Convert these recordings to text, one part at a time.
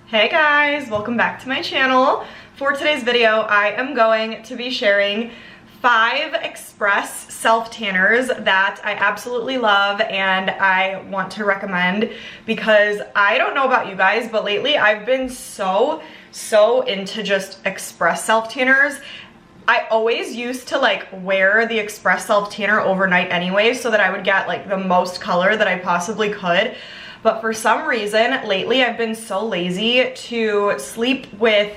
Hey guys, welcome back to my channel. For today's video, I am going to be sharing 5 express self-tanners that I absolutely love and I want to recommend because I don't know about you guys, but lately I've been so into just express self-tanners. I always used to like wear the express self-tanner overnight anyway so that I would get like the most color that I possibly could. But for some reason, lately I've been so lazy to sleep with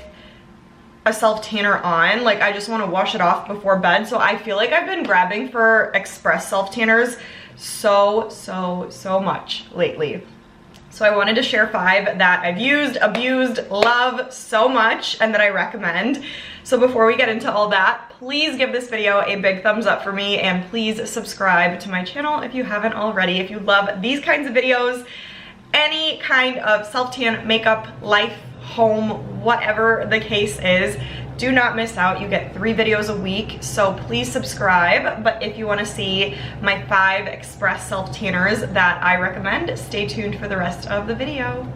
a self-tanner on. Like I just want to wash it off before bed. So I feel like I've been grabbing for express self-tanners so much lately. So I wanted to share 5 that I've used, abused, love so much, and that I recommend. So before we get into all that, please give this video a big thumbs up for me and please subscribe to my channel if you haven't already. If you love these kinds of videos, any kind of self-tan, makeup, life, home, whatever the case is, do not miss out. You get 3 videos a week, so please subscribe. But if you want to see my 5 express self-tanners that I recommend, stay tuned for the rest of the video.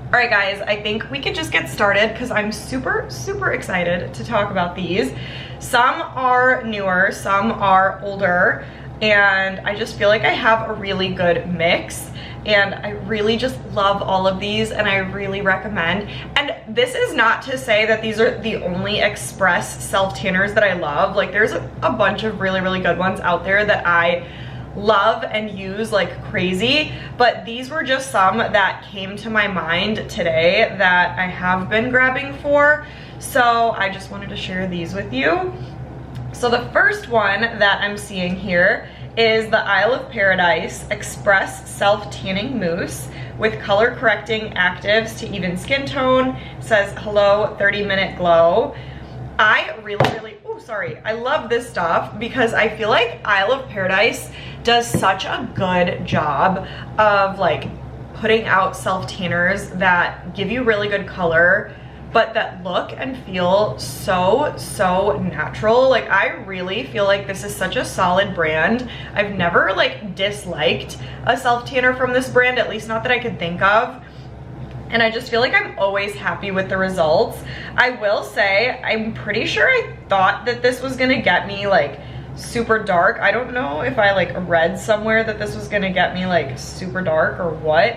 Alright guys, I think we could just get started because I'm super excited to talk about these. Some are newer, some are older, and I just feel like I have a really good mix. And I really just love all of these and I really recommend. And this is not to say that these are the only express self-tanners that I love. Like there's a bunch of really good ones out there that I love and use like crazy. But these were just some that came to my mind today that I have been grabbing for. So I just wanted to share these with you. So the first one that I'm seeing here is the Isle of Paradise Express Self-Tanning Mousse with color correcting actives to even skin tone. It says hello 30-minute glow. I I love this stuff because I feel like Isle of Paradise does such a good job of like putting out self-tanners that give you really good color but that look and feel so natural. Like I really feel like this is such a solid brand. I've never like disliked a self-tanner from this brand, at least not that I can think of. And I just feel like I'm always happy with the results. I will say, I'm pretty sure I thought that this was gonna get me like super dark. I don't know if I like read somewhere that this was gonna get me like super dark or what,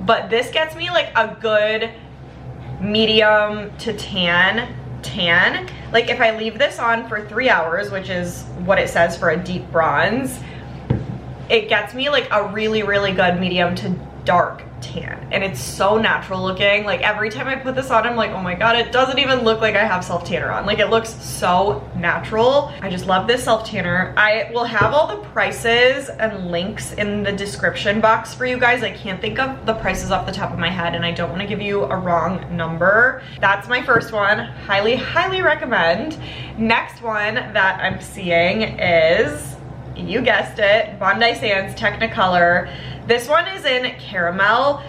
but this gets me like a good medium to tan. Like if I leave this on for 3 hours, which is what it says for a deep bronze, it gets me like a really good medium to dark tan, and it's so natural looking. Like every time I put this on, I'm like, oh my god, it doesn't even look like I have self-tanner on. Like it looks so natural. I just love this self-tanner. I will have all the prices and links in the description box for you guys. I can't think of the prices off the top of my head and I don't want to give you a wrong number. That's my first one. Highly recommend. Next one that I'm seeing is, you guessed it, Bondi Sands Technicolor. This one is in caramel.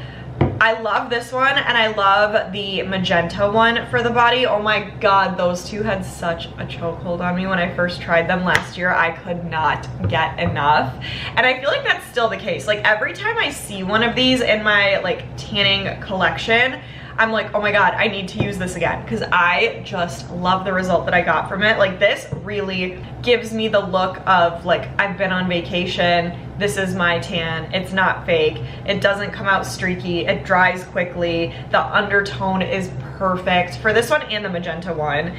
I love this one and I love the magenta one for the body. Oh my god, those two had such a chokehold on me when I first tried them last year. I could not get enough. And I feel like that's still the case. Like every time I see one of these in my like tanning collection, I'm like, oh my god, I need to use this again because I just love the result that I got from it. Like this really gives me the look of like I've been on vacation. This is my tan. It's not fake. It doesn't come out streaky. It dries quickly. The undertone is perfect for this one and the magenta one.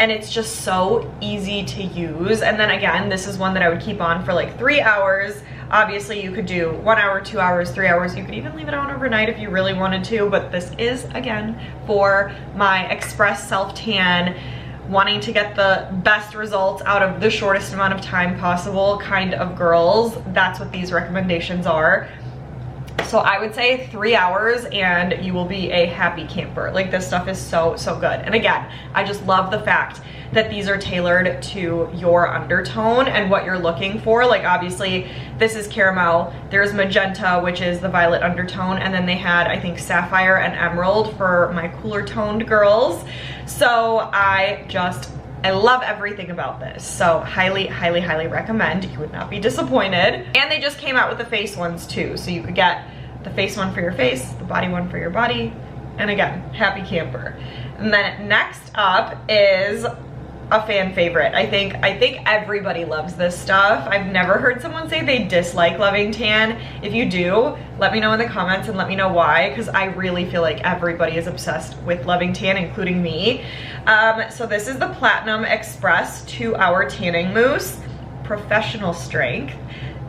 And it's just so easy to use. And then again, this is one that I would keep on for like 3 hours. Obviously you could do 1 hour, 2 hours, 3 hours. You could even leave it on overnight if you really wanted to, but this is again for my express self-tan, wanting to get the best results out of the shortest amount of time possible kind of girls. That's what these recommendations are. So I would say 3 hours and you will be a happy camper. Like this stuff is so good. And again, I just love the fact that these are tailored to your undertone and what you're looking for. Like obviously this is caramel, there's magenta, which is the violet undertone, and then they had, I think, sapphire and emerald for my cooler toned girls. So I love everything about this. So highly recommend. You would not be disappointed. And they just came out with the face ones too. So you could get the face one for your face, the body one for your body. And again, happy camper. And then next up is a fan favorite. I think everybody loves this stuff. I've never heard someone say they dislike Loving Tan. If you do, let me know in the comments and let me know why, because I really feel like everybody is obsessed with Loving Tan, including me. So this is the Platinum Express 2-Hour Tanning Mousse, professional strength.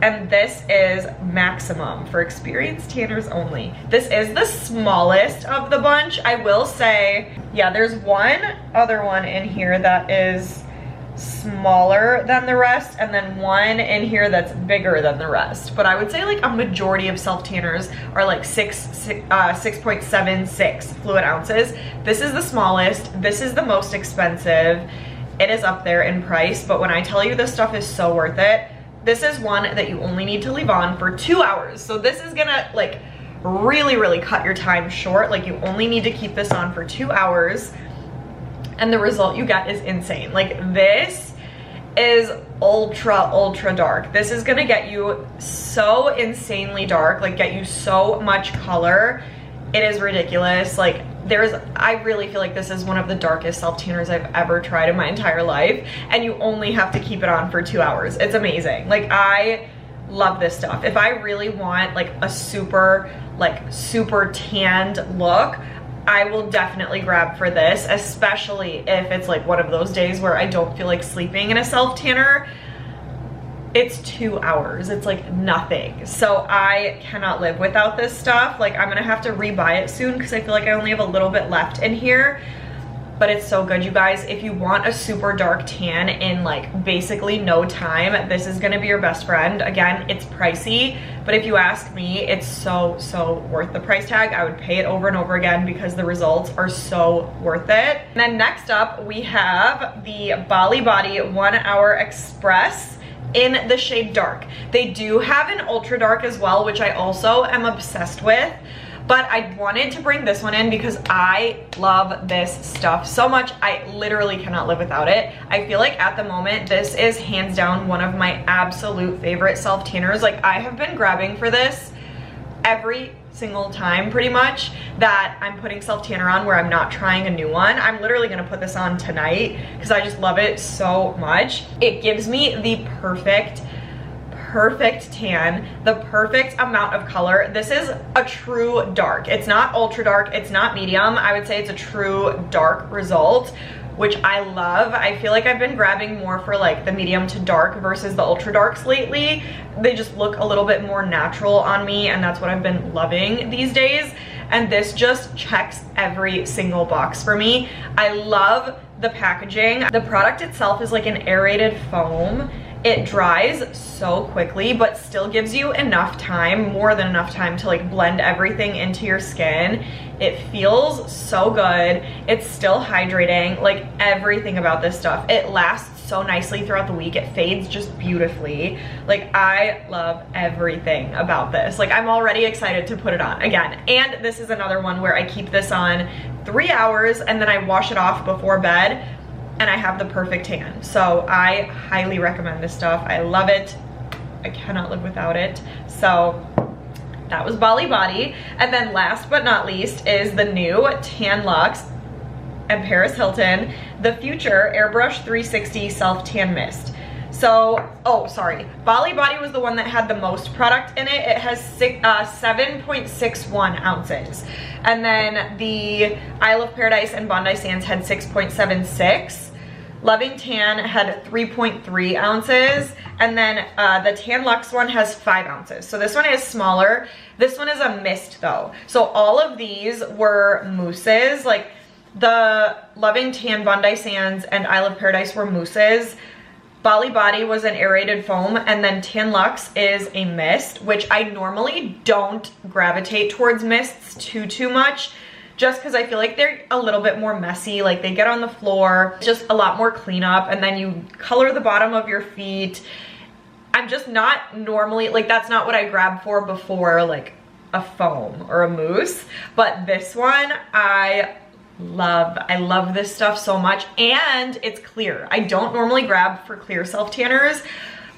And this is maximum for experienced tanners only. This is the smallest of the bunch. I will say, yeah, there's one other one in here that is smaller than the rest, and then one in here that's bigger than the rest. But I would say like a majority of self tanners are like 6.76 fluid ounces. This is the smallest. This is the most expensive. It is up there in price, but when I tell you this stuff is so worth it, this is one that you only need to leave on for 2 hours. So this is gonna like really cut your time short. Like you only need to keep this on for 2 hours and the result you get is insane. Like this is ultra dark. This is gonna get you so insanely dark, like get you so much color. It is ridiculous. Like I really feel like this is one of the darkest self tanners I've ever tried in my entire life, and you only have to keep it on for 2 hours. It's amazing. Like I love this stuff. If I really want like a super tanned look, I will definitely grab for this, especially if it's like one of those days where I don't feel like sleeping in a self tanner. It's 2 hours, it's like nothing. So I cannot live without this stuff. Like I'm gonna have to rebuy it soon because I feel like I only have a little bit left in here, but it's so good, you guys. If you want a super dark tan in like basically no time, this is gonna be your best friend. Again, it's pricey, but if you ask me, it's so worth the price tag. I would pay it over and over again because the results are so worth it. And then next up, we have the Bali Body 1 Hour Express in the shade dark. They do have an ultra dark as well, which I also am obsessed with, but I wanted to bring this one in because I love this stuff so much. I literally cannot live without it. I feel like at the moment, this is hands down one of my absolute favorite self tanners. Like I have been grabbing for this every single time pretty much that I'm putting self tanner on where I'm not trying a new one. I'm literally gonna put this on tonight because I just love it so much. It gives me the perfect tan, the perfect amount of color. This is a true dark. It's not ultra dark, it's not medium. I would say it's a true dark result, which I love. I feel like I've been grabbing more for like the medium to dark versus the ultra darks lately. They just look a little bit more natural on me, and that's what I've been loving these days. And this just checks every single box for me. I love the packaging. The product itself is like an aerated foam. It dries so quickly, but still gives you enough time, more than enough time to like blend everything into your skin. It feels so good. It's still hydrating, like everything about this stuff. It lasts so nicely throughout the week. It fades just beautifully. Like I love everything about this. Like I'm already excited to put it on again. And this is another one where I keep this on 3 hours and then I wash it off before bed, and I have the perfect tan. So I highly recommend this stuff. I love it. I cannot live without it. So that was Bali Body. And then last but not least is the new Tan Luxe and Paris Hilton, the Future Airbrush 360 Self Tan Mist. So, oh, sorry. Bali Body was the one that had the most product in it. It has 7.61 ounces. And then the Isle of Paradise and Bondi Sands had 6.76. Loving Tan had 3.3 ounces, and then the Tan Luxe one has 5 ounces. So this one is smaller. This one is a mist though. So all of these were mousses. Like the Loving Tan, Bondi Sands, and Isle of Paradise were mousses. Bali Body was an aerated foam, and then Tan Luxe is a mist, which I normally don't gravitate towards mists too much, just because I feel like they're a little bit more messy. Like they get on the floor, just a lot more cleanup, and then you color the bottom of your feet. I'm just not normally, like that's not what I grab for before like a foam or a mousse. But this one, I love this stuff so much, and it's clear. I don't normally grab for clear self tanners,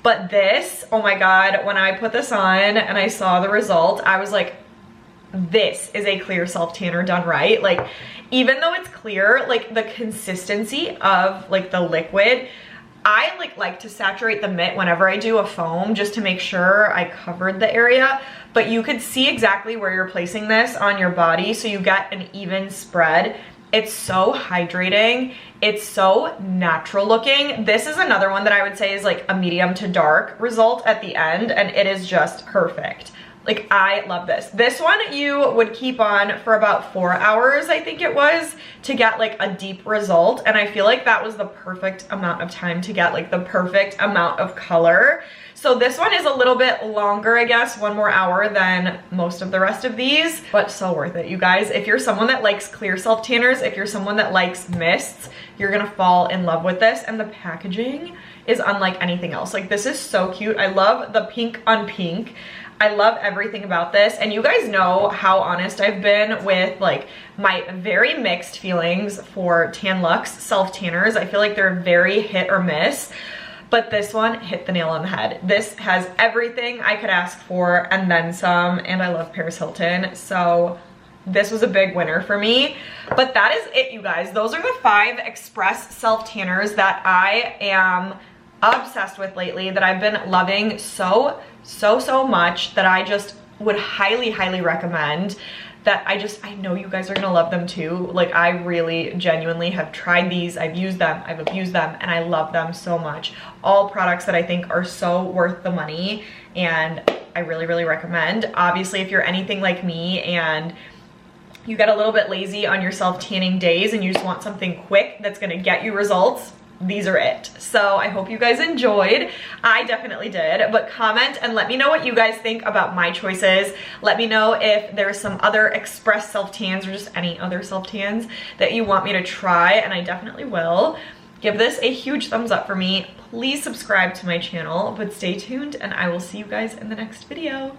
but this, oh my God, when I put this on and I saw the result, I was like, this is a clear self tanner done right. Like, even though it's clear, like the consistency of like the liquid, I like to saturate the mitt whenever I do a foam just to make sure I covered the area, but you could see exactly where you're placing this on your body so you get an even spread. It's so hydrating. It's so natural looking. This is another one that I would say is like a medium to dark result at the end, and it is just perfect. Like, I love this. This one you would keep on for about 4 hours, I think it was, to get like a deep result. And I feel like that was the perfect amount of time to get like the perfect amount of color. So this one is a little bit longer, I guess, 1 more hour than most of the rest of these, but so worth it, you guys. If you're someone that likes clear self tanners, if you're someone that likes mists, you're gonna fall in love with this. And the packaging is unlike anything else. Like, this is so cute. I love the pink on pink. I love everything about this, and you guys know how honest I've been with like my very mixed feelings for Tan Luxe self tanners. I feel like they're very hit or miss, but this one hit the nail on the head. This has everything I could ask for and then some, and I love Paris Hilton, so this was a big winner for me. But that is it, you guys. Those are the 5 express self tanners that I am obsessed with lately, that I've been loving so much, that I just would highly recommend, that I know you guys are gonna love them too. Like, I really genuinely have tried these, I've used them, I've abused them, and I love them so much. All products that I think are so worth the money, and I really recommend. Obviously, if you're anything like me and you get a little bit lazy on your self tanning days and you just want something quick that's gonna get you results, these are it. So I hope you guys enjoyed. I definitely did, but comment and let me know what you guys think about my choices. Let me know if there's some other express self tans or just any other self tans that you want me to try, and I definitely will. Give this a huge thumbs up for me. Please subscribe to my channel, but stay tuned and I will see you guys in the next video.